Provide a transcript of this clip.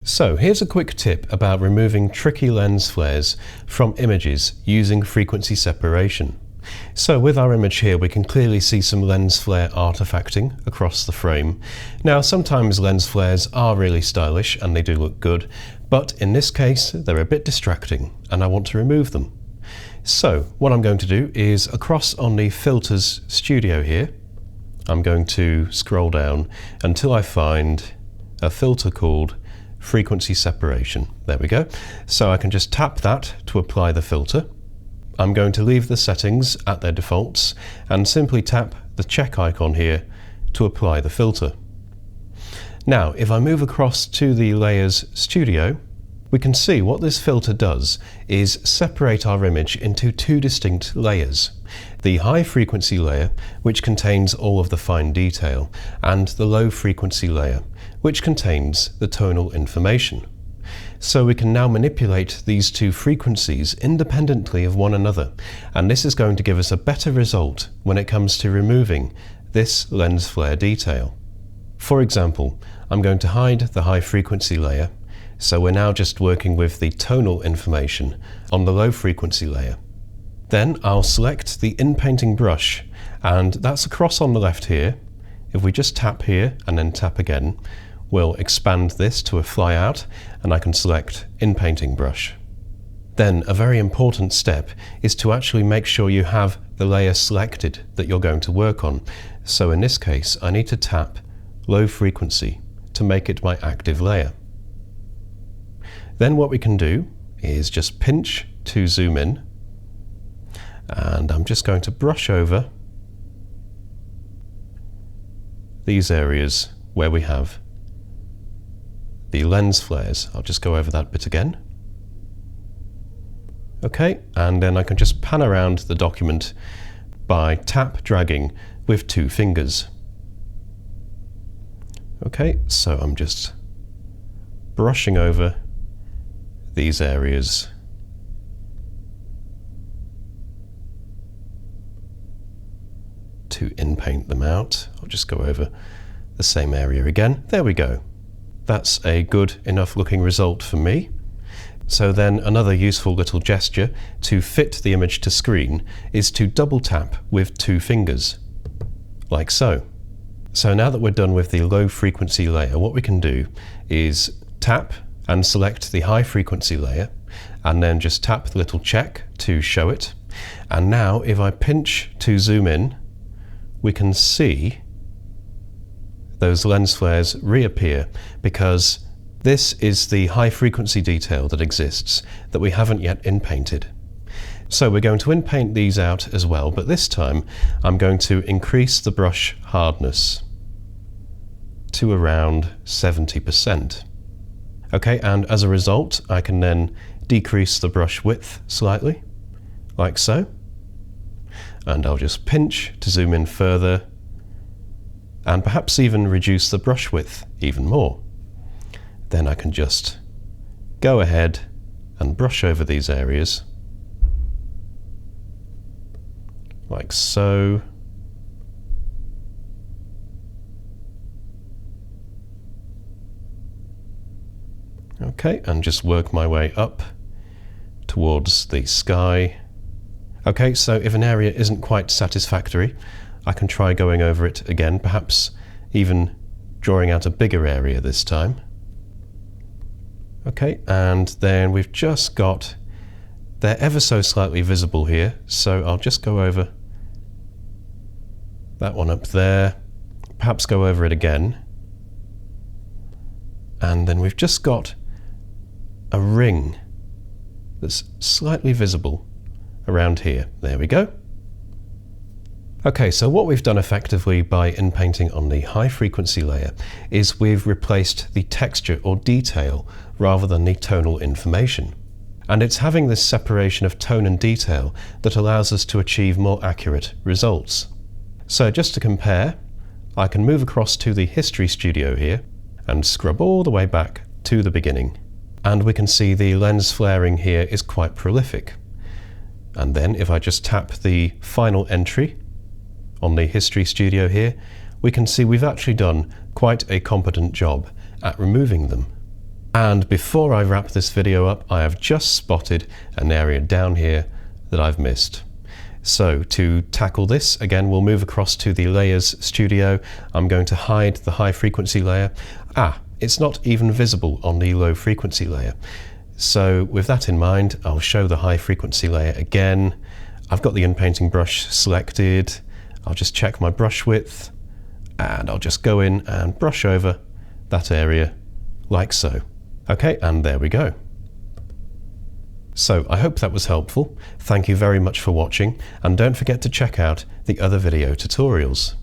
So here's a quick tip about removing tricky lens flares from images using frequency separation. So with our image here, we can clearly see some lens flare artifacting across the frame. Now sometimes lens flares are really stylish and they do look good, but in this case they're a bit distracting and I want to remove them. So what I'm going to do is across on the Filters Studio here, I'm going to scroll down until I find a filter called Frequency Separation. There we go. So I can just tap that to apply the filter. I'm going to leave the settings at their defaults and simply tap the check icon here to apply the filter. Now, if I move across to the Layers Studio, we can see what this filter does is separate our image into two distinct layers. The high frequency layer, which contains all of the fine detail, and the low frequency layer, which contains the tonal information. So we can now manipulate these two frequencies independently of one another, and this is going to give us a better result when it comes to removing this lens flare detail. For example, I'm going to hide the high frequency layer, so we're now just working with the tonal information on the low frequency layer. Then I'll select the in-painting brush, and that's across on the left here. If we just tap here and then tap again, we'll expand this to a flyout and I can select in-painting brush. Then a very important step is to actually make sure you have the layer selected that you're going to work on. So in this case, I need to tap low frequency to make it my active layer. Then what we can do is just pinch to zoom in, and I'm just going to brush over these areas where we have the lens flares. I'll just go over that bit again. Okay, and then I can just pan around the document by tap dragging with two fingers. Okay, so I'm just brushing over these areas. To in-paint them out, I'll just go over the same area again. There we go. That's a good enough looking result for me. So then another useful little gesture to fit the image to screen is to double tap with two fingers, like so. So now that we're done with the low frequency layer, what we can do is tap and select the high frequency layer, and then just tap the little check to show it. And now if I pinch to zoom in, we can see those lens flares reappear, because this is the high frequency detail that exists that we haven't yet in-painted. So we're going to in-paint these out as well, but this time I'm going to increase the brush hardness to around 70%. Okay, and as a result, I can then decrease the brush width slightly, like so. And I'll just pinch to zoom in further, and perhaps even reduce the brush width even more. Then I can just go ahead and brush over these areas, like so. Okay, and just work my way up towards the sky. Okay, so if an area isn't quite satisfactory, I can try going over it again, perhaps even drawing out a bigger area this time. Okay, and then we've just got, they're ever so slightly visible here, so I'll just go over that one up there, perhaps go over it again. And then we've just got a ring that's slightly visible around here. There we go. Okay, so what we've done effectively by in-painting on the high frequency layer is we've replaced the texture or detail rather than the tonal information. And it's having this separation of tone and detail that allows us to achieve more accurate results. So just to compare, I can move across to the History Studio here and scrub all the way back to the beginning. And we can see the lens flaring here is quite prolific. And then if I just tap the final entry on the History Studio here, we can see we've actually done quite a competent job at removing them. And before I wrap this video up, I have just spotted an area down here that I've missed. So to tackle this, again, we'll move across to the Layers Studio. I'm going to hide the high frequency layer. It's not even visible on the low frequency layer. So with that in mind, I'll show the high frequency layer again. I've got the inpainting brush selected. I'll just check my brush width and I'll just go in and brush over that area like so. Okay, and there we go. So I hope that was helpful. Thank you very much for watching, and don't forget to check out the other video tutorials.